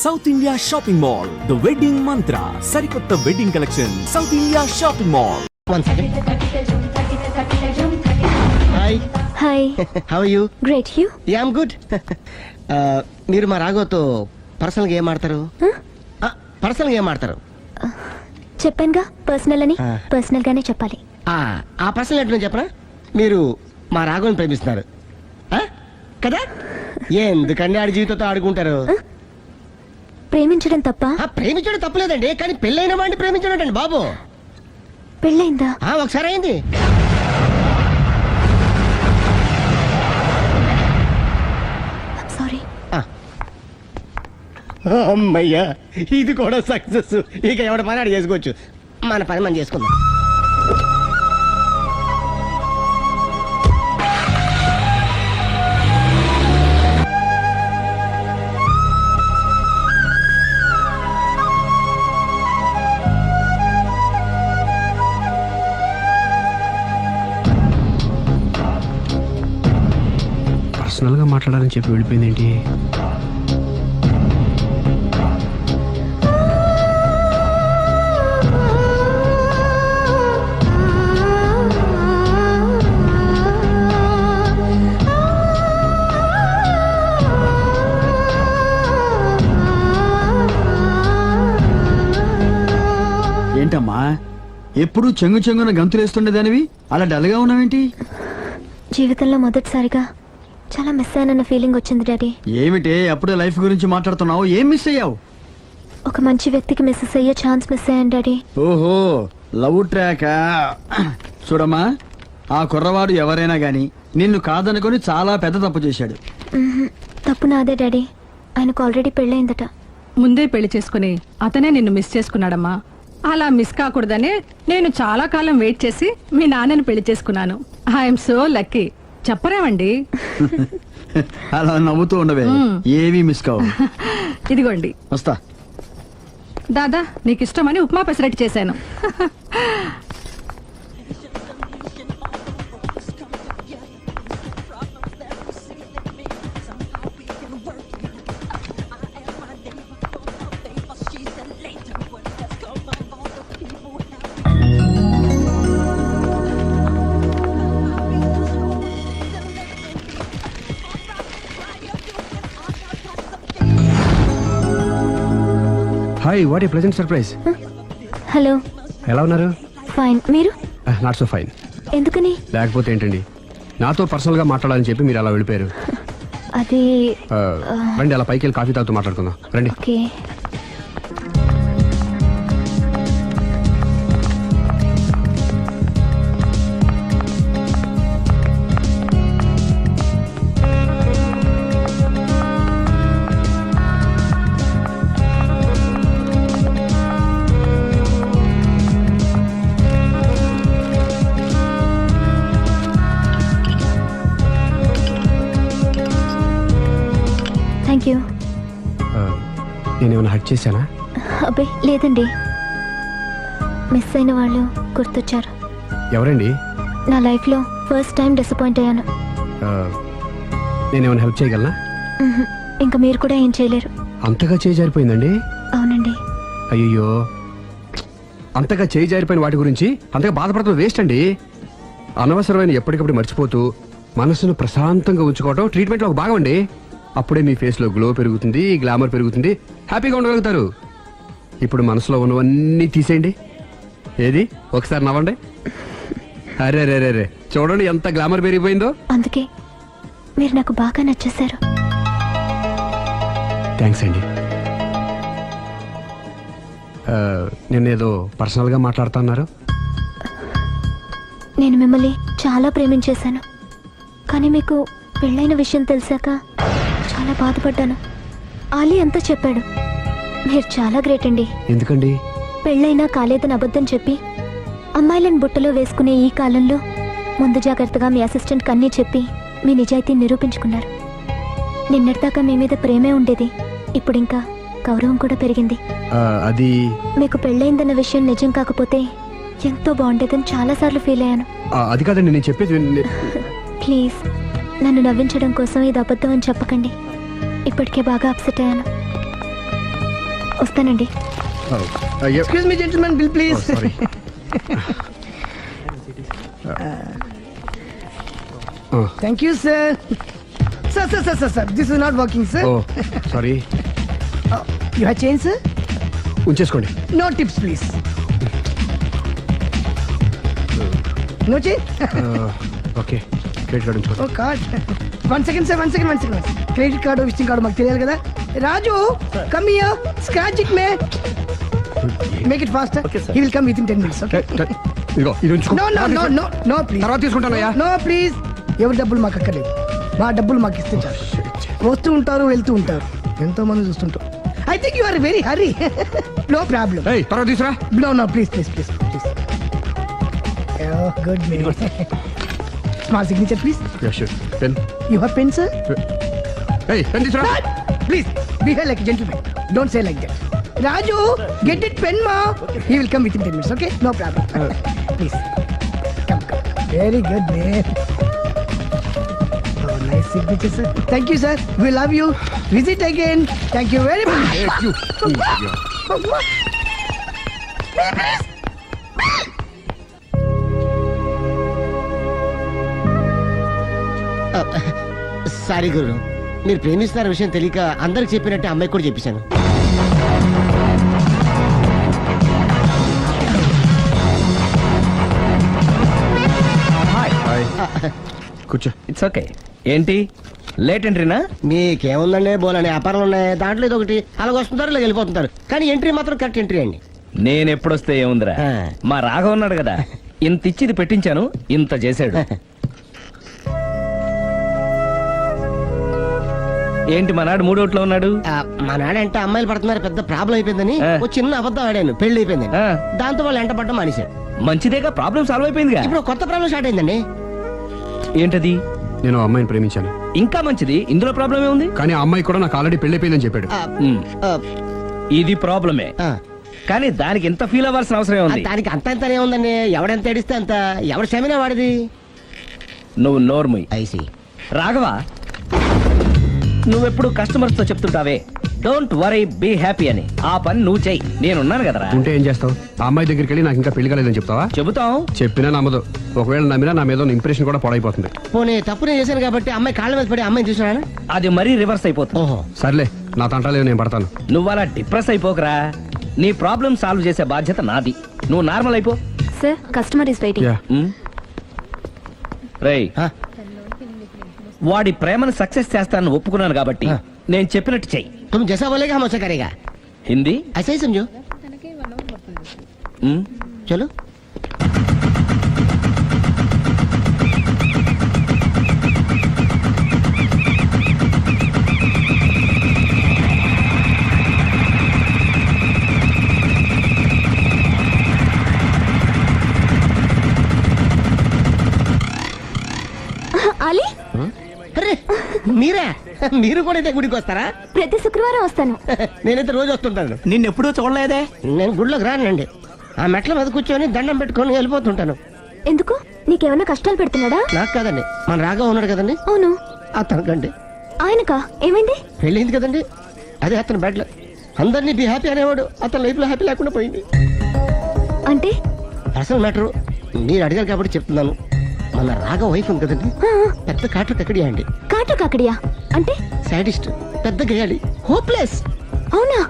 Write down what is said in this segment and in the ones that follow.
South India shopping mall, the wedding మంత్ర, సరికొత్త wedding collection, south India shopping mall. One second. Hi. Hi. How are you? Great. You? Yeah, I'm good. మీరు మా రాఘవతో పర్సనల్గా ఏం ఆడతారు? పర్సనల్గా ఏం ఆడతారు? చెప్పానుగా పర్సనల్ అని. పర్సనల్ గానే చెప్పాలి. ఆ పర్సనల్ ఏంటో చెప్పనా? మీరు మా రాఘవని ప్రేమిస్తున్నారు కదా? ఎందుకండి ఆడి జీవితంతో ఆడుకుంటారు? ప్రేమించడం తప్ప? ప్రేమించడం తప్పలేదండి, కానీ పెళ్ళైన వాడిని ప్రేమించడం అండి బాబు. పెళ్ళైందా? ఒకసారి అయింది. సారీ. అమ్మయ్యా, ఇది కూడా సక్సెస్. ఇక ఎవడ పని ఆడు చేసుకోవచ్చు, మన పని మనం చేసుకుందాం. పర్సనల్గా మాట్లాడాలని చెప్పి వెళ్ళిపోయింది ఏంటి? ఏంటమ్మా ఎప్పుడు చెంగు చెంగున గంతులేస్తుండేదానివి అలా డల్గా ఉన్నావేంటి? జీవితంలో మొదటిసారిగా చాలా మిస్ అయిన ఫీలింగ్ వచ్చింది డాడీ. ఏమిటే అప్పుడే లైఫ్ గురించి మాట్లాడుతున్నావు? ఏం మిస్ అయ్యావు? ఒక మంచి వ్యక్తికి మిస్ అయ్యే ఛాన్స్ మిస్ అయ్యాను డాడీ. ఓహో, లవ్ ట్రాక్. చూడమ్మా, ఆ కుర్రవాడు ఎవరైనా గాని నిన్ను కాదనుకొని చాలా పెద్ద తప్పు చేశాడు. తప్పు నాదే డాడీ. ఆయనకు ఆల్రెడీ పెళ్ళయిందట. ముందే పెళ్లి చేసుకుని అతనే నిన్ను మిస్ చేసుకున్నాడమ్మా. అలా మిస్ కాకూడదనే నేను చాలా కాలం వెయిట్ చేసి మీ నాన్నని పెళ్లి చేసుకున్నాను. I'm so lucky. చెప్పరేమండి? అలా నవ్వుతూ ఉండవే, ఏవి మిస్ కావు. ఇదిగోండి. వస్తా. దాదా, నీకు ఇష్టమని ఉప్మా పెసరట్టు చేశాను. Hi, what a pleasant surprise. Hello. ఎలా ఉన్నారు? ఫైన్. మీరు? Not so fine. ఎందుకని? లేకపోతే ఏంటండి, నాతో పర్సనల్గా మాట్లాడాలని చెప్పి మీరు అలా వెళ్ళిపోయారు. అది రండి, అలా పైకి వెళ్ళి కాఫీ తాగుతూ మాట్లాడుకుందాం. రండి. ఓకే. Thank you. నేనేమైనా హర్ట్ చేశానా? అబ్బే లేదండి. మిస్ అయిన వాళ్ళు గుర్తొచ్చారు. ఎవరండి? నా లైఫ్లో ఫస్ట్ టైం డిసప్పాయింట్ అయ్యాను. నేనేమైనా హెల్ప్ చేయగలనా? ఇంకా మీరు కూడా ఏం చేయలేరు. అంతగా చేయి జారిపోయిందండి? అవునండి. అయ్యో, అంతగా చేయి జారిపోయిన వాటి గురించి అంతగా బాధపడటం వేస్ట్ అండి. అనవసరమైన ఎప్పటికప్పుడు మర్చిపోతూ మనసును ప్రశాంతంగా ఉంచుకోవటం ట్రీట్మెంట్లో ఒక భాగం అండి. అప్పుడే మీ ఫేస్లో గ్లో పెరుగుతుంది, గ్లామర్ పెరుగుతుంది, హ్యాపీగా ఉండగలుగుతారు. ఇప్పుడు మనసులో ఉన్నవన్నీ తీసేయండి. ఏది, ఒకసారి నవ్వండి. అరే రే రే రే, చూడండి ఎంత గ్లామర్ పెరిగిపోయిందో. అందుకే మీరు నాకు బాగా నచ్చేశారు. థ్యాంక్స్ అండి. నేనేదో పర్సనల్గా మాట్లాడుతున్నారు. నేను మిమ్మల్ని చాలా ప్రేమించేశాను, కానీ మీకు పెళ్ళైన విషయం తెలిసాక చాలా బాధపడ్డాను. ఆలీ అంతా చెప్పాడు. మీరు చాలా గ్రేట్ అండి. ఎందుకండి? పెళ్ళైనా కాలేదని అబద్ధం చెప్పి అమ్మాయిలను బుట్టలో వేసుకునే ఈ కాలంలో ముందు జాగ్రత్తగా మీ అసిస్టెంట్ కన్నీ చెప్పి మీ నిజాయితీ నిరూపించుకున్నారు. నిన్నటిదాకా మీ మీద ప్రేమే ఉండేది, ఇప్పుడు ఇంకా గౌరవం కూడా పెరిగింది. అది మీకు పెళ్ళైందన్న విషయం నిజం కాకపోతే ఎంతో బాగుండేదని చాలాసార్లు ఫీల్ అయ్యాను. అది కాదండి నేను చెప్పేది. ప్లీజ్ నన్ను నవ్వించడం కోసం ఇది అబద్ధం అని చెప్పకండి. ఇప్పటికే బాగా అప్సెట్ అయ్యాను. వస్తానండి. Excuse me gentlemen, bill please. Sorry. Thank you sir. Sir this is not working sir. Oh sorry, you have change sir? ఉంచేసుకోండి. No tips please. No change. Okay, credit card ఉంచుకోండి. Oh card. One second sir, one second. Credit card visiting card మాకు తెలియాలి కదా. Raju come here, scratch it may, make it fast. He will come within 10 minutes. Okay. ఇదిగో ఇది ఉంచుకో. No please. తర్వాత తీసుకుంటానయ్యా. No please. ఎవరి డబ్బులు మాకు అక్కర్లేదు, మా డబ్బులు మాకు ఇస్తే చాలు. వస్తూ ఉంటారు, వెళ్తూ ఉంటారు, ఎంతో మంది చూస్తుంటారు. I think you are very hurry. No problem. ఏయ్, తర్వాత తీసురా. No, please. Oh, good man. Small signature, please. Yeah, sure. Pen. You have pen, sir? ఏయ్, పెన్ తీసురా. Please, behave like a gentleman. Don't say like that. Raju, get it pen, ma. He will come within 10 minutes, okay? No problem. Please. Come. Very good, man. Oh, nice signature, sir. Thank you, sir. We love you. Visit again. Thank you very much. Thank you. Sorry గురు, మీరు ప్రేమిస్తున్న విషయం తెలియక అందరికి చెప్పినట్టే అమ్మాయికి కూడా చెప్పేశాను. హాయ్. కూర్చో. It's okay. ఏంటి లేట్ ఎంట్రీనా? మీకేముందండి, బోలని వ్యాపారాలు ఉన్నాయి, దాంట్లో ఇది ఒకటి అలాగ వస్తుంటారు, ఇలా వెళ్ళిపోతుంటారు, కానీ ఎంట్రీ మాత్రం కరెక్ట్ ఎంట్రీ అండి. నేను ఎప్పుడొస్తే ఏముందిరా, ఆ. మా రాఘవ ఉన్నాడు కదా, ఇంత ఇచ్చిది పెట్టించాను, ఇంత చేశాడు. ఏంటి మనాడు మూడోట్లో ఉన్నాడు? మా నాడంటే అమ్మాయిలు పడుతున్నారు, పెద్ద ప్రాబ్లం అయిపోయిందని ఆ. ఒక చిన్న అబద్ధం ఆడాను, పెళ్లి అయిపోయిందని. ఆ. దాంతో వాళ్ళు ఎంట పడడం మానేశారు. మంచిదేగా, ప్రాబ్లం సాల్వ్ అయిపోయిందిగా. ఇప్పుడు కొత్త ప్రాబ్లం స్టార్ట్ అయిందండి. ఏంటది? నేను ఆ అమ్మాయిని ప్రేమించాను, ఇంకా మంచిది, ఇందులో ప్రాబ్లం ఏముంది? కానీ ఆ అమ్మాయి కూడా నాకు ఆల్రెడీ పెళ్ళైపోయిందని చెప్పాడు. ఆ, ఉమ్, ఆ, ఇది ప్రాబ్లమే, ఆ. కానీ దానికి ఎంత ఫీల్ అవ్వాల్సిన అవసరం ఉంది? దానికి అంత ఏముందండి, ఎవడెంత ఏడిస్తే అంత, ఎవడు క్షమినా వాడిది. నువ్వు నోర్ముయ్. ఐసి రాఘవ, నువ్వెప్పుడు కస్టమర్స్ తో చెప్తుంటావే డోంట్ వరీ బీ హ్యాపీ అని, ఆ పని నువ్వు చెయ్యి, నేనున్నాను కదరా. ఉంటే ఏం చేస్తావు? ఆ అమ్మాయి దగ్గరికి వెళ్ళి నాకు ఇంకా పెళ్లి కాలేదని చెప్తావా? చెబుతాం. చెప్పినా నమ్మదు. ఒకవేళ నమ్మినా నా మీద ఇంప్రెషన్ కూడా పాడైపోతుంది. పోనీ తప్పు నేను చేశాను కాబట్టి అమ్మాయి కాళ్ళ మీద పడి అమ్మాయిని చూసినా. అది మరీ రివర్స్ అయిపోతుంది. ఓహో, సర్లే, నా తంటాలేవు, నేను పడతాను. నువ్వు అలా డిప్రెస్ అయిపోకరా, నీ ప్రాబ్లం సాల్వ్ చేసే బాధ్యత నాది, నువ్వు నార్మల్ అయిపో. Sir, customer is waiting. Yeah. రేయ్, ఆ, వాడి ప్రేమను సక్సెస్ చేస్తానని ఒప్పుకున్నాను కాబట్టి ఆ. నేను చెప్పినట్టు చెయ్యి. तुम जैसा बोलेगा हम वैसा करेगा. హిందీ ऐसा ही समझो. ఉమ్, चलो. అలీ, అరే మీరా, మీరు కూడా అయితే గుడికి వస్తారా? ప్రతి శుక్రవారం వస్తాను. నేనైతే రోజు వస్తుంటాను. నిన్నెప్పుడూ చూడలేదే. నేను గుడిలోకి రానండి, ఆ మెట్ల మీద కూర్చొని దండం పెట్టుకొని వెళ్ళిపోతుంటాను. ఎందుకు? నీకేమైనా కష్టాలు పెడుతున్నాడా? నాకు కాదండి, మన రాగా ఉన్నాడు కదండి, అవును. అతనికండి. ఆయనకా? ఏమైంది? పెళ్ళింది కదండి, అదే అతని బెడ్లో అందరినీ బి హ్యాపీ అనేవాడు, అతని లైఫ్ లో హ్యాపీ లేకుండా పోయింది. అంటే అసలు మ్యాటర్ మీరు అడిగారు కాబట్టి చెప్తున్నాను. మన రాగా వైఫ్ ఉంది కదండి, పెద్ద కాటు కక్కడియా అండి. కాటు కాకడియా అంటే? సాడిస్ట్, పెద్ద గేయాలి, హోప్లెస్. అవునా?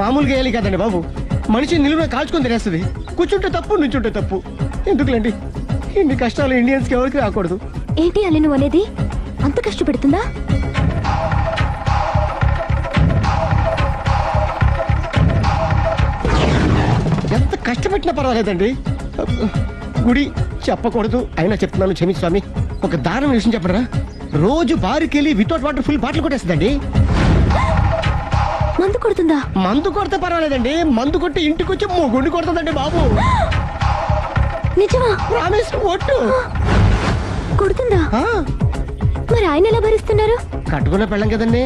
మామూలు గేయాలి కదండి బాబు, మనిషి నిలువున కాల్చుకొని తినేస్తుంది. కూర్చుంటే తప్పు, నుంచుంటే తప్పు. ఎందుకులేండి, ఇన్ని కష్టాలు ఇండియన్స్ కి ఎవరికి రాకూడదు. ఏంటి అలీ నువ్వు అనేది? అంత కష్టపెడుతుందా? ఎంత కష్టపెట్టినా పర్వాలేదండి. గుడి చెప్పకూడదు, అయినా చెప్తున్నాను, క్షమించు స్వామి. ఒక దారుణ విషయం చెప్పరా, రోజు బారికి వెళ్ళి వితౌట్ వాటర్ ఫుల్ బాటిల్ కొట్టేస్తుందండి. మందు కొడుతుందా? మందు కొడితే పర్వాలేదండి, మందు కొట్టి ఇంటికి వచ్చి గుండు కొడుతుందండి బాబు. నిజమా? ప్రామిస్, ఒట్టు. కొడుతుందా? ఆ, మరి ఆయన ఎలా భరిస్తున్నారు? కట్టుకున్న పెళ్ళం కదండి,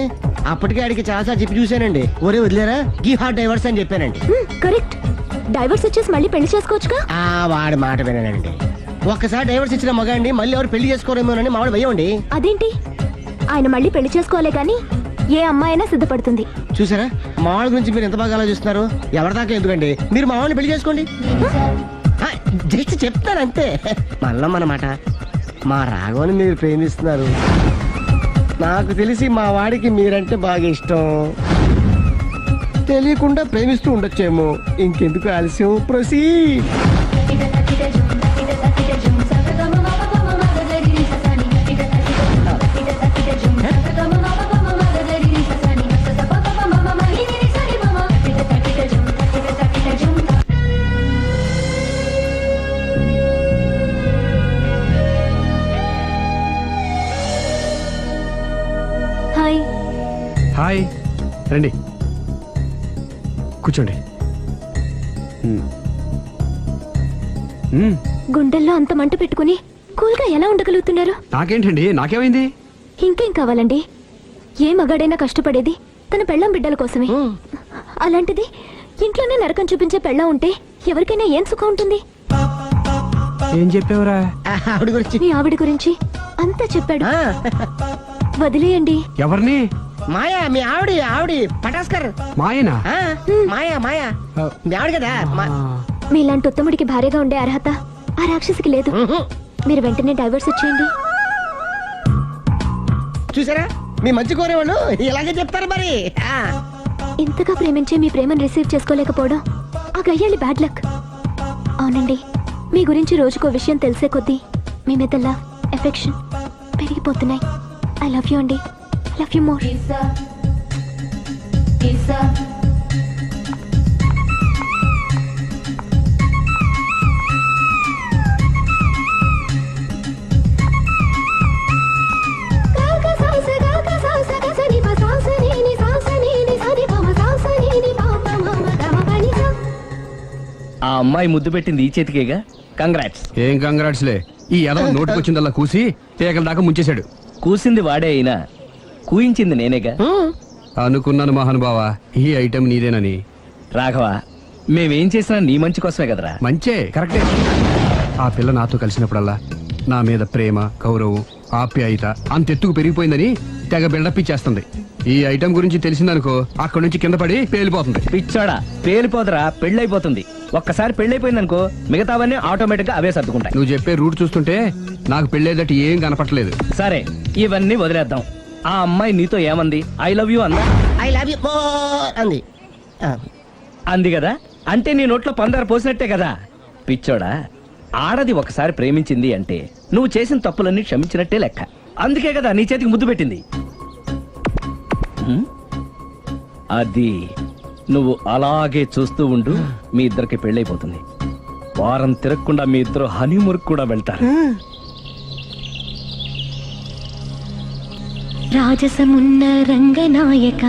అప్పటికే ఆడికి చాలాసార్లు చెప్పి చూశానండి. ఒరే వదిలేరా, గీ హార్ట్ డైవర్స్ అని చెప్పానండి. కరెక్ట్. డైవర్స్ వచ్చేసి మళ్ళీ పెళ్లి చేసుకోవచ్చుగా. ఆ వాడి మాట వినానండి. ఒక్కసారి డైవర్స్ ఇచ్చిన మగాండి మళ్ళీ ఎవరు పెళ్లి చేసుకోరేమోనని మావాడు భయం అండి. అదేంటి? ఆయన మళ్ళీ పెళ్లి చేసుకోవాలి కానీ ఏ అమ్మాయినా సిద్ధపడుతుంది. చూసారా మా వాళ్ళ గురించి మీరు ఎంత బాగా ఆలోచిస్తున్నారు. ఎవరిదాకా ఎందుకండి, మీరు మా వాళ్ళని పెళ్లి చేసుకోండి. జస్ట్ చెప్తాను అంతే. మళ్ళా అన్నమాట, మా రాఘవని మీరు ప్రేమిస్తున్నారు. నాకు తెలిసి మా వాడికి మీరంటే బాగా ఇష్టం. తెలియకుండా ప్రేమిస్తూ ఉండొచ్చేమో. ఇంకెందుకు ఆలస్యం, ప్రొసీడ్. హాయ్. హాయ్, రండి కూర్చోండి. గుండెల్లో అంత మంట పెట్టుకుని కూల్గా ఎలా ఉండగలుగుతున్నారు? నాకేంటండి, నాకేమైంది? ఇంకేం కావాలండి? ఏ మగాడైనా కష్టపడేది తన పెళ్ళాం బిడ్డల కోసమే. అలాంటిది ఇంట్లోనే నరకం చూపించే పెళ్ళాం ఉంటే ఎవరికైనా ఏం సుఖం ఉంటుంది? ఏం చెప్పావురా? ఆవిడ గురించి. మీ ఆవిడ గురించి అంతా చెప్పాడు. వదిలేయండి. ఎవరిని? మాయా, మీ ఆవిడ పటాస్కర్. మాయనా? మాయా మీ ఆవిడ కదా. మీలాంటి ఉత్తముడికి భార్యగా ఉండే అర్హత ఆ రాక్షసికి లేదు. మీరు వెంటనే డైవర్స్ ఇచ్చేయండి. చూసారా, మీ మంచి కోరేవాళ్ళు ఇలాగే చెప్తారు మరి. ఇంతగా ప్రేమించే మీ ప్రేమను రిసీవ్ చేసుకోలేకపోవడం ఆ గయ్యాలి బ్యాడ్ లక్. అవునండి, మీ గురించి రోజుకో విషయం తెలిసే కొద్దీ మీ మీద లవ్, ఎఫెక్షన్ పెరిగిపోతున్నాయి. ఐ లవ్ యూ అండి. I love you more. ఆ అమ్మాయి ముద్దు పెట్టింది ఈ చేతికేగా. కంగ్రాట్స్. ఏం కంగ్రాట్స్లే, ఈ ఎదవ నోటుకొచ్చిందల్లా కూసి తేగల దాకా ముంచేశాడు. కూసింది వాడే అయినా కూయించింది నేనేగా. అనుకున్నాను మహానుభావ, ఈ ఐటెం నీదేనని. రాఘవ, మేమేం చేసినా నీ మంచి కోసమే కదరా. మంచే, కరెక్టే. ఆ పిల్ల నాతో కలిసినప్పుడల్లా నా మీద ప్రేమ, గౌరవం, ఆప్యాయత అంతెత్తుకు పెరిగిపోయిందని తెగ బిల్డప్ ఇచ్చేస్తుంది. ఈ ఐటెం గురించి తెలిసిందనుకో, అక్కడి నుంచి కింద పడి పేలిపోతుంది. పిచ్చోడా, పేలిపోదరా, పెళ్ళైపోతుంది. ఒక్కసారి పెళ్ళైపోయిందనుకో మిగతావన్నీ ఆటోమేటిక్ గా అవే సర్దుకుంటాయి. నువ్వు చెప్పే రూట్ చూస్తుంటే నాకు పెళ్ళేదట ఏం కనపట్లేదు. సరే, ఇవన్నీ వదిలేద్దాం. ఆ అమ్మాయి నీతో ఏమంది? ఐ లవ్ యూ అందా? ఐ లవ్ యూ అంది. అంది కదా, అంటే నీ నోట్లో పందారు పోసినట్టే కదా. పిచ్చోడా, ఆడది ఒకసారి ప్రేమించింది అంటే నువ్వు చేసిన తప్పులన్నీ క్షమించినట్టే లెక్క. అందుకే కదా నీ చేతికి ముద్దు పెట్టింది. అది నువ్వు అలాగే చూస్తూ ఉండు, మీ ఇద్దరికి పెళ్ళైపోతుంది. వారం తిరగకుండా మీ ఇద్దరు హనీమూర్ కూడా వెళ్తారు. రాజసమున్న రంగనాయక,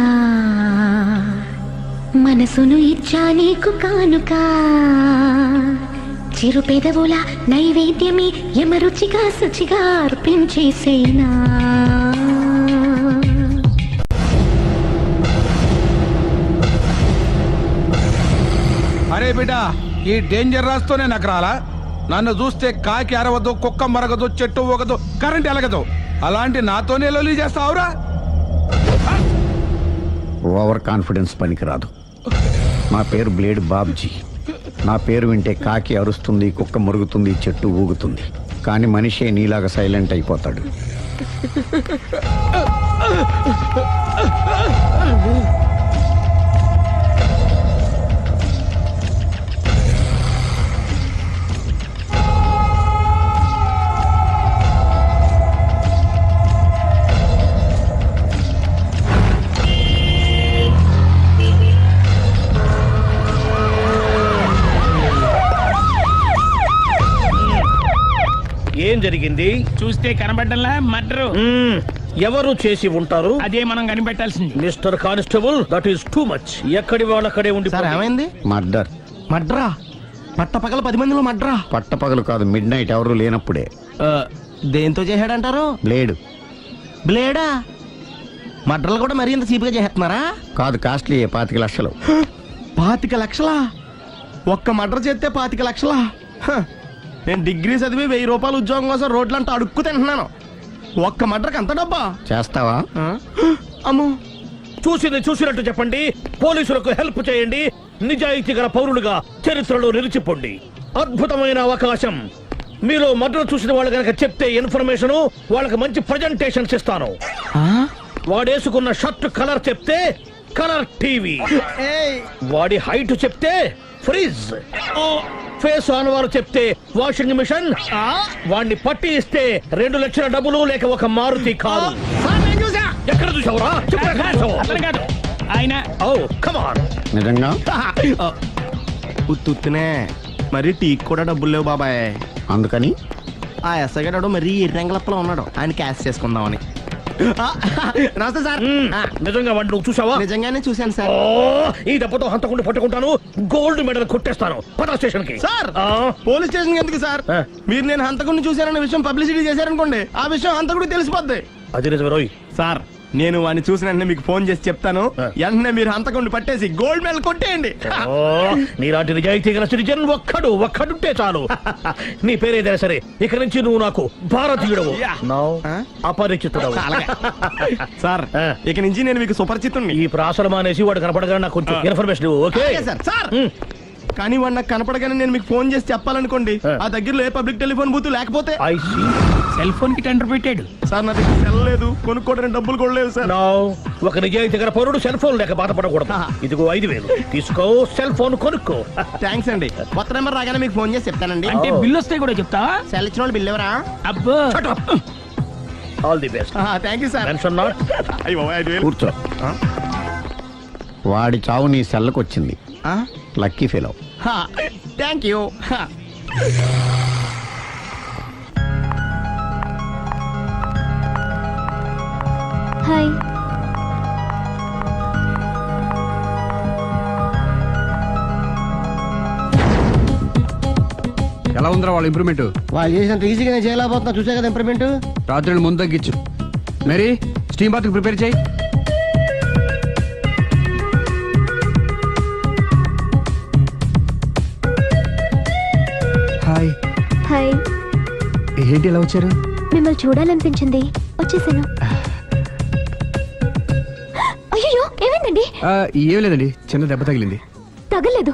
మనసును ఇచ్చా నీకు కానుక, చిరు పెదవుల నైవేద్యమి యమరుచిగా శుచిగా అర్పించేసేనా. అరే బిడ్డా, ఈ డేంజర్ రాస్తూనే నాకు రాలా. నన్ను చూస్తే కాకి అరవదు, కుక్క మరగదు, చెట్టు ఊగదు, కరెంట్ ఎలగదు. అలాంటి నాతోనే లొల్లి చేస్తావురా? ఓవర్ కాన్ఫిడెన్స్ పనికిరాదు. నా పేరు బ్లేడ్ బాబ్జీ. నా పేరు వింటే కాకి అరుస్తుంది, కుక్క మురుగుతుంది, చెట్టు ఊగుతుంది. కానీ మనిషే నీలాగా సైలెంట్ అయిపోతాడు. ఏం జరిగింది? చూస్తే కనబడ్డంలా మర్డరు. ఎవరు చేసి ఉంటారు? అదే మనం కనిపెట్టాల్సింది. Mister constable, that is too much. ఎక్కడి వాళ్ళక్కడే ఉండి. ఏమైంది? మర్డర్. మడ్రా? పట్టపగల 10 మందిలో మడ్రా? పట్టపగలు కాదు, మిడ్ నైట్ ఎవరు లేనప్పుడే. దేంతో చేశాడంటారు? బ్లేడ్. బ్లేడా? మడ్రలు కూడా మరీ ఇంత చీప్గా చేస్తున్నారా? కాదు, కాస్ట్లీ 25 లక్షలు. 25 లక్షలా? ఒక్క మడ్ర చేస్తే 25 లక్షలా? నేను డిగ్రీ చదివి 1000 రూపాయలు ఉద్యోగం కోసం రోడ్లంతా అడుక్కు తింటున్నాను. ఒక్క మడ్రకు అంత డబ్బా? చేస్తావా? అమ్మో, చూసింది చూసినట్టు చెప్పండి, పోలీసులకు హెల్ప్ చేయండి, నిజాయితీ గల పౌరులుగా చరిత్రలో నిలిచిపోండి. అద్భుతమైన అవకాశం. మీలో మర్డర్ చూసిన వాళ్ళు కనుక చెప్తే ఇన్ఫర్మేషన్, వాళ్ళకి మంచి ప్రజెంటేషన్స్ ఇస్తాను. వాడేసుకున్న షర్ట్ కలర్ చెప్తే కలర్ టీవీ, వాడి హైట్ చెప్తే ఫ్రిజ్, ఫేస్ ఆన్ వారు చెప్తే వాషింగ్ మిషన్, వాడిని పట్టి ఇస్తే 2 లక్షల డబ్బులు లేక ఒక మారుతి కారు. ఎక్కడ చూసావురా? ఆయన కమాన్. నిజంగా ఉత్తునే మరి టీకి కూడా డబ్బులు లేవు బాబాయ్. అందుకని ఆ ఎస్ఐ గారు మరీ ఎర్రంగలప్పలో ఉన్నాడు, ఆయన క్యాష్ చేసుకుందామని. నమస్తే సార్. నిజంగా వాడిని నువ్వు చూసావా? నిజంగానే చూశాను సార్. ఈ దెబ్బతో హంతకుండా పట్టుకుంటాను, గోల్డ్ మెడల్ కొట్టేస్తాను. పద స్టేషన్ కి. సార్ పోలీస్ స్టేషన్ ఎందుకు సార్? మీరు నేను హంతకుడిని చూశారన్న విషయం పబ్లిసిటీ చేశారనుకోండి, ఆ విషయం హంతకుడికి తెలిసిపోద్ది. అది నిజమే రోయ్. సార్ నేను వాడిని చూసిన వెంటనే మీకు ఫోన్ చేసి చెప్తాను, వెంటనే మీరు హంతకుడిని పట్టేసి గోల్డ్ మెడల్ కొట్టేయండి. నీలాంటి నిజాయితీ గల సిటిజన్ ఒక్కడుంటే చాలు. నీ పేరేదైనా సరే, ఇక నుంచి నువ్వు నాకు భారతీయుడవు, అపరిచితుడవు. సార్ ఇక నుంచి నేను మీకు సుపరిచితుడిని. ఈ ప్రాసలం అనేసి వాడు కనపడగానే నాకు కొంచెం ఇన్ఫర్మేషన్. Okay sir. సార్ కానీ వాడు నాకు కనపడగానే నేను మీకు ఫోన్ చేసి చెప్పాలనుకోండి, ఆ దగ్గరలో ఏ పబ్లిక్ టెలిఫోన్ బూత్ లేకపోతే. సెల్ ఫోన్ కి టెండర్ పెట్టాడు సార్. నా దగ్గర సెల్ లేదు, కొనుక్కోవడానికి డబ్బులు కూడా లేవు సార్. ఒక నిజాయితీ గల పౌరుడు సెల్ ఫోన్ లేక బాధపడకూడదు. ఇదిగో 5,000 తీసుకో, సెల్ ఫోన్ కొనుక్కో. థ్యాంక్స్ అండి. కొత్త నెంబర్ రాగానే మీకు ఫోన్ చేసి చెప్తానండి. అంటే బిల్ వస్తే కూడా చెప్తా. సెల్ ఇచ్చిన వాళ్ళు బిల్ ఎవరా? అబ్బో all the best. Thank you sir. Tension not. కూర్చో. వాడి చావు నీ సెల్లకు వచ్చింది. Lucky fellow. Thank you. Hi. ఎలా ఉందిరా వాళ్ళ ఇంప్రూవ్మెంట్? వాళ్ళు చేసినంత ఈజీగా చేయలేకపోతున్నా, చూసా కదా ఇంప్రూవ్మెంట్. రాత్రులు ముందు తగ్గించు. మరి స్టీమ్ బాత్ ప్రిపేర్ చేయి. హాయ్. హాయ్. ఏంటి ఎలా వచ్చారు? మిమ్మల్ని చూడాలనిపించింది, వచ్చేసాను. అయ్యో ఏమైందండి? ఏం లేదండి, చిన్న దెబ్బ తగిలింది. తగలేదు.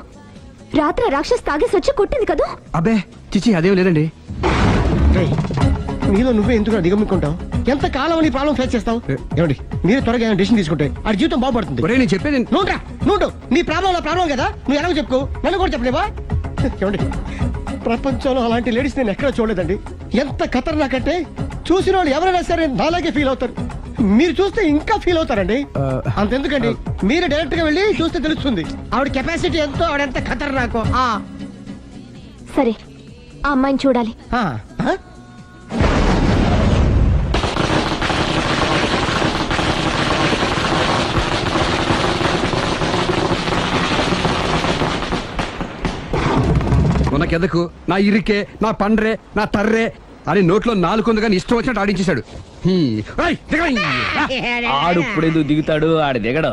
రాత్రి రాక్షస్ తాగేసి వచ్చి కొట్టింది కదా. అబ్బే చిచి అదేం లేదండి. నీలో నువ్వే ఎందుకు దిగమ్ముకుంటావు? ఎంత కాలం నీ ప్రాబ్లం ఫేస్ చేస్తావు? ఏమండి మీరు త్వరగా డిసిషన్ తీసుకుంటే ఆ జీవితం బాగుపడుతుంది. నేను చెప్పేది నువ్వు నీ ప్రాబ్లం నా ప్రాబ్లం కదా, నువ్వు ఎలా చెప్పుకో, నన్ను కూడా చెప్పలేవా? ఏమండి ప్రపంచంలో అలాంటి లేడీస్ నేను ఎక్కడ చూడలేదండి. ఎంత ఖతర్నాకంటే చూసిన వాళ్ళు ఎవరైనా సరే నాలాగే ఫీల్ అవుతారు. మీరు చూస్తే ఇంకా ఫీల్ అవుతారండి. అంతెందుకండి, మీరు డైరెక్ట్ గా వెళ్ళి చూస్తే తెలుస్తుంది ఆవిడ కెపాసిటీ ఎంతో, ఆవిడ ఎంత ఖతర్నాకో. సరే, ఆ అమ్మాయిని చూడాలి. మనకెదకు నా ఇరికే, నా పండ్రే, నా తర్రే అని నోట్లో నాలుగు కానీ ఇష్టం వచ్చినట్టు ఆడించేశాడు. ఆడు ఇప్పుడు ఎందుకు దిగుతాడు? ఆడు దిగడు.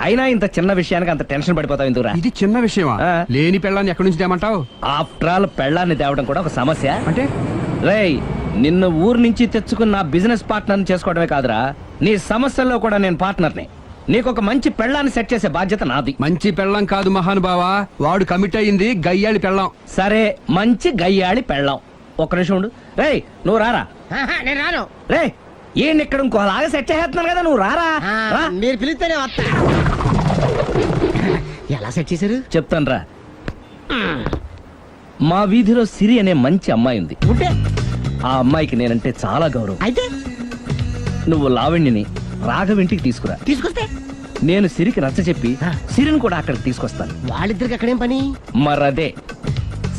అయినా ఇంత చిన్న విషయానికి అంత టెన్షన్ పడిపోతావు ఎందుకురా? ఇది చిన్న విషయమా? లేని పెళ్ళాన్ని ఎక్కడి నుంచి తేమంటావు? ఆఫ్టర్ ఆల్ పెళ్ళాన్ని తేవడం కూడా ఒక సమస్య అంటే? రేయ్, నిన్ను ఊరు నుంచి తెచ్చుకున్న బిజినెస్ పార్ట్నర్ చేసుకోవడమే కాదురా, నీ సమస్యల్లో కూడా నేను పార్ట్నర్ని. నీకు ఒక మంచి పెళ్ళాన్ని సెట్ చేసే బాధ్యత నాది. మంచి పెళ్ళం కాదు మహానుభావా, వాడు కమిట్ అయ్యింది గయ్యాళి పెళ్ళం. సరే, మంచి గయ్యాళి పెళ్ళాం. ఒక్క నిమిషం ఉండు. రేయ్ నువ్వు రారా. నేను రాను. రే ఏంటి ఇక్కడ ఇంకోలాగా సెట్ చేస్తున్నాను కదా, నువ్వు రారా. మీరు పిలిస్తేనే వస్తా. ఎలా సెట్ చేశారు చెప్తాను రా. మా వీధిలో సిరి అనే మంచి అమ్మాయి ఉంది. ఆ అమ్మాయికి నేనంటే చాలా గౌరవం. అయితే నువ్వు లావణ్యని రాఘవింటికి తీసుకొస్తే నేను సిరికి నచ్చ చెప్పి సిరిని కూడా అక్కడికి తీసుకొస్తాను. వాళ్ళిద్దరికి అక్కడేం పని? మరదే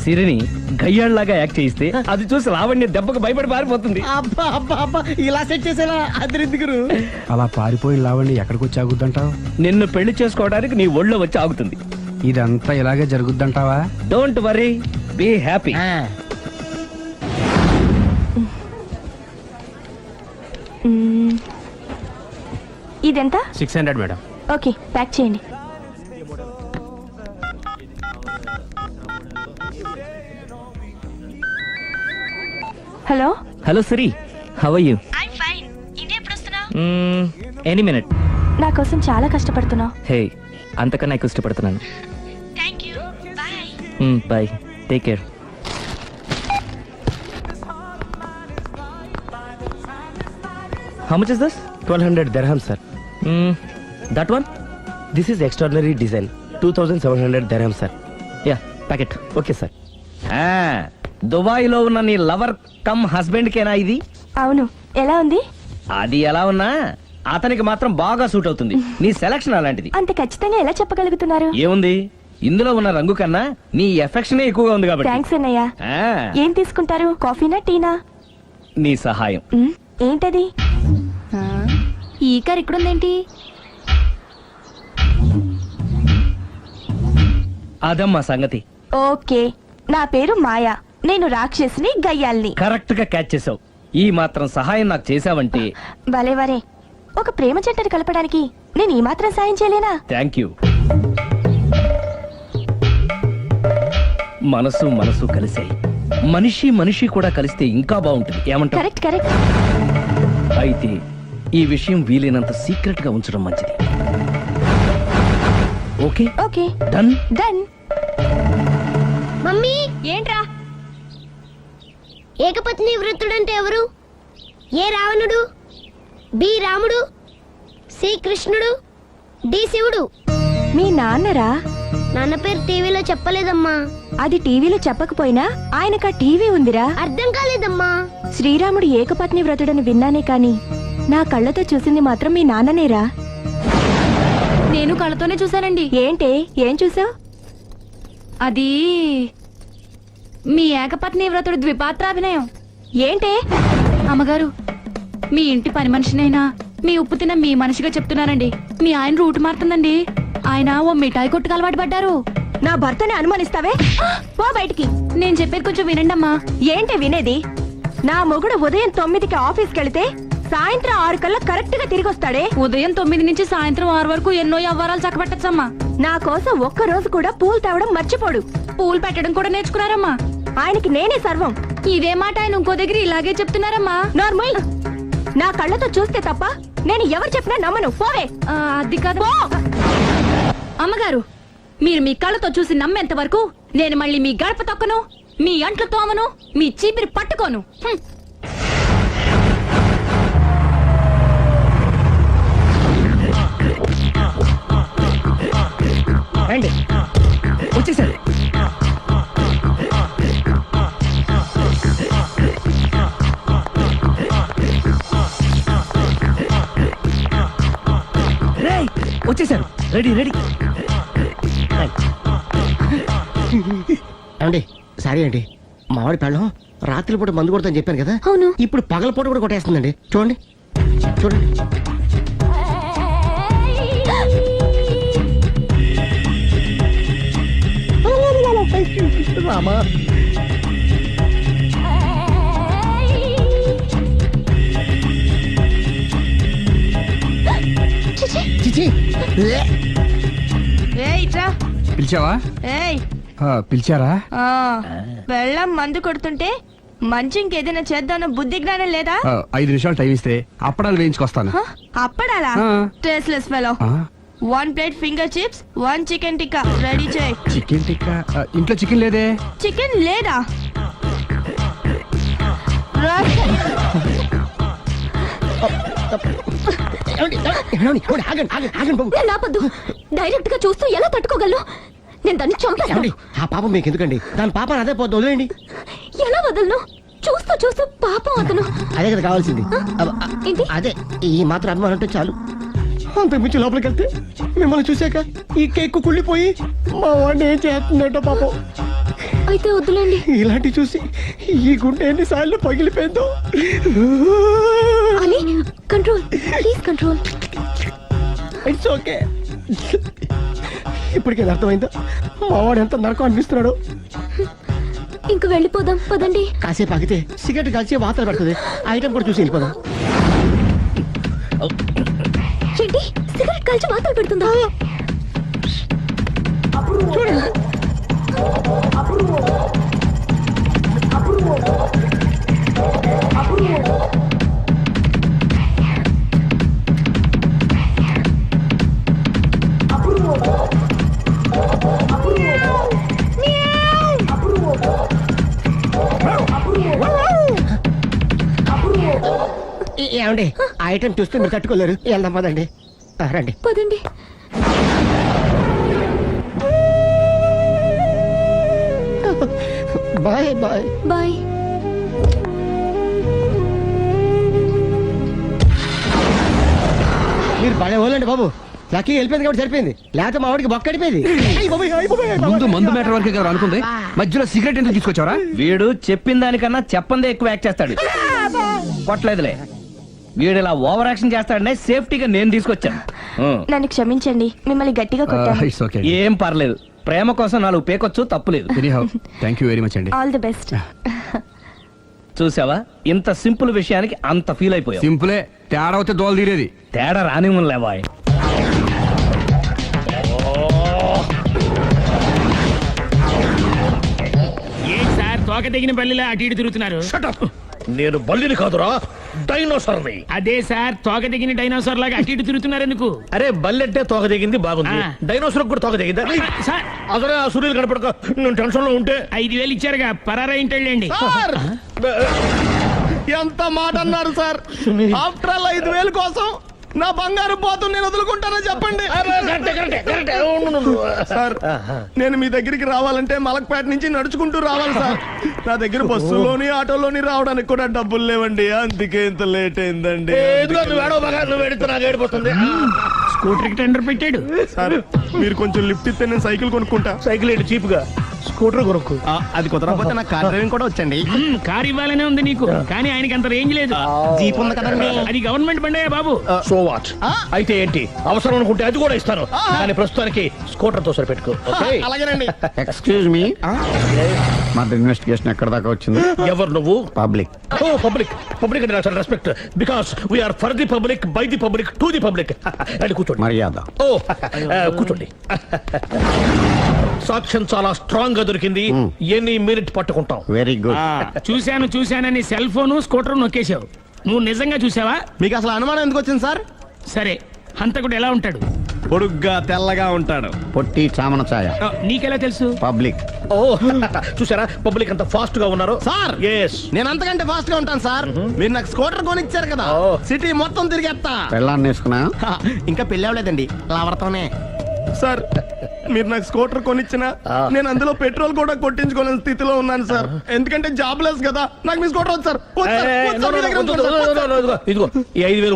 సిరిని గయ్యాళ్ళలాగా యాక్ట్ చేయిస్తే అది చూసి లావణ్య దెబ్బకు భయపడి పారిపోతుంది. అబ్బా అబ్బా అబ్బా, ఇలా సెట్ చేసేలా అద్దరిద్దరు. అలా పారిపోయి లావణ్య ఎక్కడికి వచ్చి ఆగుద్దంటావు? నిన్ను పెళ్లి చేసుకోవడానికి నీ ఒళ్ళో వచ్చి ఆగుతుంది. ఇదంతా ఇలాగే జరుగుద్దంటావా? Don't worry, be happy. ఇదెంత? 600 మేడం. ఓకే, ప్యాక్ చేయండి. Hello. Hello Siri, how are you? I fine. India ఎప్పుడు వస్తున్నావు? Any minute. నా కోసం చాలా కష్టపడుతున్నావు. హే, అంతకన్నా ఎక్కువ ఇష్టపడుతున్నాను. Bye, take care. How much is this? 1200 dirham, sir. That one? This is extraordinary design. 2700 dirham, sir. Yeah, packet. Okay, sir. Dubai లో ఉన్న నీ లవర్ కమ్ హస్బెండ్ కేనా ఇది? అవును, ఎలా ఉంది? అది ఎలా ఉన్నా అతనికి మాత్రం బాగా సూట్ అవుతుంది. నీ సెలక్షన్ అలాంటిది. అంత ఖచ్చితంగా ఎలా చెప్పగలుగుతున్నారు? ఏముంది, ఇందులో ఉన్న రంగు కన్నా నీ ఎఫెక్షనే ఎక్కువగా ఉంది కాబట్టి. థ్యాంక్స్ అన్నయ్య. ఏం తీసుకుంటారు, కాఫీనా టీనా? నీ సహాయం. ఏంటది? ఈ కార్ ఇక్కడుందేంటి? అదమ్మా సంగతి. ఓకే, నా పేరు మాయా. నేను రాక్షసిని, గయ్యాల్ని. కరెక్ట్ గా క్యాచ్ చేసావు. ఈ మాత్రం సహాయం నాకు చేసావంటే. భలేవరే, ఒక ప్రేమ జంటను కలపడానికి నేను ఈ మాత్రం సాయం చేయలేనా? Thank you. మనసు మనసు కలిసే మనిషి మనిషి కూడా కలిస్తే ఇంకా బాగుంటుంది. ఏమంటావు? Correct correct. అయితే ఈ విషయం వీలైనంత సీక్రెట్ గా ఉంచడం మంచిది. Okay okay, done done. Mummy, ఏంట్రా? ఏకపత్ని వృత్తుడంటే ఎవరు? ఏ రావణుడు, బి రాముడు, సి కృష్ణుడు, డి శివుడు. మీ నాన్నరా? నాన్న పేరు టీవీలో చెప్పలేదమ్మా. అది టీవీలో చెప్పకపోయినా ఆయనకా టీవీ ఉందిరా. అర్థం కాలేదమ్మా. శ్రీరాముడు ఏకపత్ని వ్రతుడని విన్నానే కాని నా కళ్ళతో చూసింది మాత్రం మీ నాన్ననేరా. నేను కళ్ళతోనే చూశానండి. ఏంటే, ఏం చూసావు? అది మీ ఏకపత్ని వ్రతుడు ద్విపాత్రాభినయం. ఏంటే? అమ్మగారు, మీ ఇంటి పని మనిషినైనా మీ ఉప్పు తిన్న మీ మనిషిగా చెప్తున్నానండి. మీ ఆయన రూట్ మారుతుందండి. ఆయన ఓ మిఠాయి కొట్టుకు అలవాటు పడ్డారు. నా భర్తని అనుమానిస్తావే? పో బయటికి. నేను చెప్పేది కొంచెం వినండి అమ్మా. ఏంటి వినేది? నా మొగుడు ఉదయం 9కి ఆఫీస్కి వెళితే సాయంత్రం 6 కల్లా కరెక్ట్ గా తిరిగి వస్తాడే. ఉదయం 9 నుంచి సాయంత్రం 6 వరకు ఎన్నో వ్యవహారాలు చక్కబెట్టచ్చమ్మా. నా కోసం ఒక్క రోజు కూడా పూలు తేవడం మర్చిపోడు. పూలు పెట్టడం కూడా నేర్చుకున్నారమ్మా. ఆయనకి నేనే సర్వం. ఇదే మాట ఆయన ఇంకో దగ్గర ఇలాగే చెప్తున్నారమ్మా. నార్మల్, నా కళ్ళతో చూస్తే తప్ప నేను ఎవరు చెప్పినా నమ్మను. పోవే. అది కాదు అమ్మగారు, మీరు మీ కళ్ళతో చూసి నమ్మేంత వరకు నేను మళ్ళీ మీ గడప తొక్కను, మీ అంట్లు తోమను, మీ చీపిరి పట్టుకోను. రండి, వచ్చేసారు. వచ్చేసారు. Ready ready. ఏమండి, సారీ అండి, మామిడి పెళ్ళం రాత్రిపూట మందు కొడతాను చెప్పాను కదా. అవును. ఇప్పుడు పగలపూట కూడా కొట్టేస్తుందండి. చూడండి చూడండి. రామా, చిచి. పిలిచావా? పిలిచారా? వెళ్ళం మందు కొడుతుంటే మంచి ఇంకేదైనా చేద్దాను బుద్ధి జ్ఞానం లేదా? 5 నిమిషాలు టైం ఇస్తే అప్పడాలు వేయించుకొస్తాను. అప్పడాలా? Tasteless fellow. 1 plate finger chips, 1 chicken tikka ready చేయి. చికెన్ టిక్కా? ఇంట్లో చికెన్ లేదే. చికెన్ లేదా? నాపద్దు, డైరెక్ట్ గా చూస్తూ ఎలా తట్టుకోగలను? నేను దాన్ని చంపేస్తాను. ఆ పాపం మీకు ఎందుకండి? దాని పాప అదే పోతుంది, వదిలేయండి. ఎలా వదలను? చూస్తూ చూస్తూ పాపం అతను. అదే కదా కావాల్సింది. ఏంటి? అదే, ఈ మాత్రం అభిమానం అంటే చాలు. అంతకుమించి లోపలికి వెళ్తే మిమ్మల్ని చూసాక ఈ కేక్ కుళ్ళిపోయి మా వాడిని ఏం చేస్తుందంటో పాపం. అయితే వద్దులేండి. ఇలాంటి చూసి ఈ గుండె ఎన్నిసార్లు పగిలిపోయిందో. అని control, please control. It's okay. ఇప్పటికే అర్థమైందా మా వాడు ఎంత నరకం అనిపిస్తున్నాడు? ఇంక వెళ్ళిపోదాం పదండి. కాసేపు ఆగితే సిగరెట్ కాల్చి వాతలు పెడుతుంది. ఆ ఐటమ్ కూడా చూసి వెళ్ళిపోదాం. ఏంటి, సిగరెట్ కాల్చి వాతలు పెడుతుందా? చూడండి. ఏమండి ఆ ఐటమ్ చూస్తే మీరు తట్టుకోలేరు వెళ్దాం పదండి రండి. పదండి. Bye bye. బాయ్. మీరు భలే వాళ్ళండి బాబు. లక్కీ వెళ్ళిపోయింది కాబట్టి సరిపోయింది, లేకపోతే మా వాడికి బొక్క అడిపోయింది. ముందు మందు మ్యాటర్ వరకే కదా అనుకుంది, మధ్యలో సిగరెట్ ఎందుకు తీసుకొచ్చావరా? వీడు చెప్పిన దానికన్నా చెప్పందే ఎక్కువ యాక్ట్ చేస్తాడు. కొట్టలేదులే, వీడు ఇలా ఓవర్ యాక్షన్ చేస్తాడనే సేఫ్టీగా నేను తీసుకొచ్చాను. నన్ను క్షమించండి, మిమ్మల్ని గట్టిగా కొట్టాను. It's okay. ఏం పర్లేదు, ప్రేమ కోసం 4 పేకొచ్చు, తప్పులేదు. Anyhow thank you very much అండి. All the best. చూసావా, ఇంత సింపుల్ విషయానికి అంత ఫీల్ అయిపోయావు. సింపులే, తేడా అవుతే దోలు తీరేది. తేడా రానివ్వలే బాయ్. సార్ తోక తెగిన బల్లిలా అటు ఇటు తిరుగుతున్నారు. నేను బల్లిని కాదురా, డైనోసార్ని. అదే సార్, తోక తెగిన డైనోసార్ లాగా అటు ఇటు తిరుగుతున్నారు ఎందుకు? అరే బల్లెట్టే తోక తెగింది బాగుంది, డైనోసార్ కూడా తోక తెగిందా? సార్ అదరే ఆ సూర్యులు కనపడక నేను టెన్షన్ లో ఉంటే 5,000 ఇచ్చారుగా, పరారా ఇంటండి. ఎంత మాట అన్నారు సార్? ఆఫ్టర్ ఆల్ 5,000 కోసం నా బంగారు పోతు నేను వదులుకుంటానో చెప్పండి సార్. నేను మీ దగ్గరికి రావాలంటే మలక్పేట నుంచి నడుచుకుంటూ రావాలి సార్. నా దగ్గర బస్సులోని ఆటోలోని రావడానికి కూడా డబ్బులు లేవండి, అందుకే ఇంత లేట్ అయిందండి. స్కూటర్ కి టెండర్ పెట్టాడు సార్. మీరు కొంచెం లిఫ్ట్ ఇస్తే నేను సైకిల్ కొనుక్కుంటా. సైకిల్ ఏంటి చీప్ గా, స్కూటర్ కొనుక్కు. అది కుదరకపోతే నాకు కార్ డ్రైవింగ్ కూడా వచ్చండి. కార్ ఇవ్వాలనే ఉంది నీకు, కానీ ఆయనకి అంత రేంజ్ లేదు. జీప్ ఉంది కదండి. అది గవర్నమెంట్ బండే బాబు. So what? అయితే ఏంటి, అవసరం అనుకుంటే అది కూడా ఇస్తాను, కానీ ప్రస్తుతానికి స్కూటర్ తో సరిపెట్టుకో. అలాగేనండి. ఎక్స్క్యూజ్ మీ, మా ఇన్వెస్టిగేషన్ ఎక్కడ దాకా వచ్చింది? ఎవరు నువ్వు? పబ్లిక్. ఓ పబ్లిక్. పబ్లిక్ అంటే చాలా respect, because we are for the public, by the public, to the public. అది కూర్చోండి. మర్యాద. ఓ కూర్చోండి. సాక్ష్యం చాలా స్ట్రాంగ్ గా దొరికింది, ఎన్ని మినిట్ పట్టుకుంటాం. Very good. చూశానని సెల్ ఫోన్ స్కూటర్ నొక్కేశావు, నువ్వు నిజంగా చూసావా? మీకు అసలు అనుమానం ఎందుకు వచ్చింది సార్? సరే, హంతకుడు ఎలా ఉంటాడు? పొడుగ్గా తెల్లగా ఉంటాడు. పొట్టి చామన ఛాయ. నీకెలా తెలుసు? పబ్లిక్. ఓ చూసారా, పబ్లిక్ అంత ఫాస్ట్ గా ఉన్నారు సార్. ఎస్, నేను అంతకంటే ఫాస్ట్ గా ఉంటాను సార్. మీరు నాకు స్కూటర్ కొనిచ్చారు కదా, సిటీ మొత్తం తిరిగేస్తా. పెళ్ళాన్ని వేసుకున్నా? ఇంకా పెళ్ళి అవ్వలేదండి, లావర్తోనే. సార్ మీరు నాకు స్కూటర్ కొనిచ్చిన నేను అందులో పెట్రోల్ కూడా కొట్టించుకోలేని స్థితిలో ఉన్నాను సార్. ఎందుకంటే జాబ్ లెస్ కదా, నాకు మీ స్కూటర్ వద్దు సార్. ఇదిగో ఈ 5,000